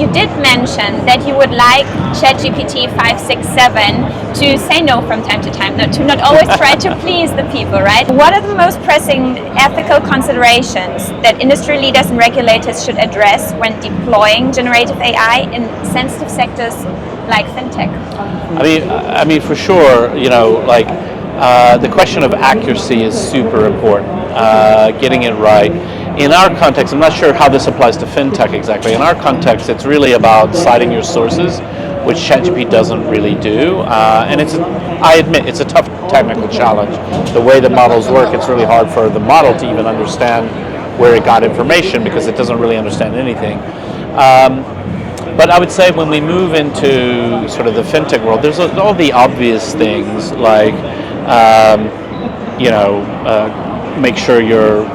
you did mention that you would like ChatGPT 567 to say no from time to time, to not always try to please the people, right? What are the most pressing ethical considerations that industry leaders and regulators should address when deploying generative AI in sensitive sectors like fintech? I mean, for sure, the question of accuracy is super important. Getting it right. In our context, I'm not sure how this applies to fintech exactly. In our context, it's really about citing your sources, which ChatGPT doesn't really do. And I admit, it's a tough technical challenge. The way the models work, it's really hard for the model to even understand where it got information because it doesn't really understand anything. But I would say when we move into sort of the fintech world, there's all the obvious things like, make sure your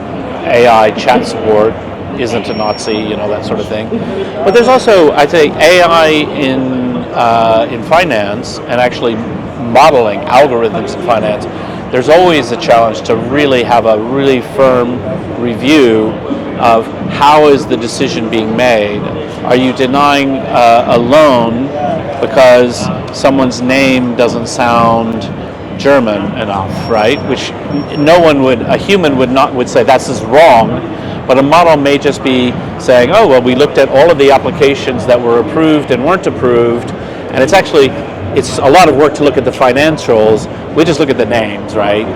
AI chat support isn't a Nazi, that sort of thing. But there's also, I'd say, AI in finance and actually modeling algorithms in finance. There's always a challenge to really have a really firm review of how is the decision being made. Are you denying a loan because someone's name doesn't sound German enough, right? Which a human would say this is wrong, but a model may just be saying, oh, well, we looked at all of the applications that were approved and weren't approved, and it's a lot of work to look at the financials. We just look at the names, right?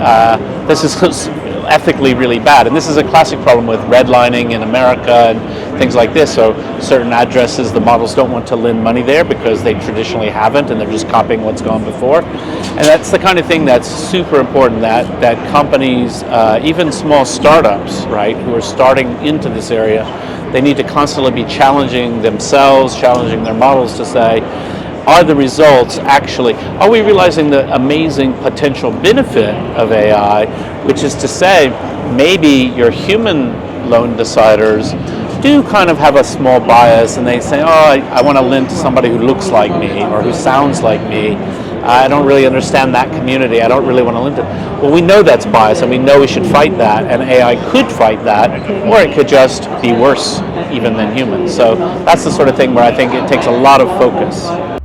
This is ethically really bad, and this is a classic problem with redlining in America and things like this. So certain addresses, the models don't want to lend money there because they traditionally haven't, and they're just copying what's gone before. And that's the kind of thing that's super important, that companies, even small startups, right, who are starting into this area, they need to constantly be challenging themselves, challenging their models to say, are the results are we realizing the amazing potential benefit of AI, which is to say, maybe your human loan deciders do kind of have a small bias and they say, oh, I want to lend to somebody who looks like me or who sounds like me. I don't really understand that community. I don't really want to lend to. Well, we know that's bias and we know we should fight that, and AI could fight that, or it could just be worse even than humans. So that's the sort of thing where I think it takes a lot of focus.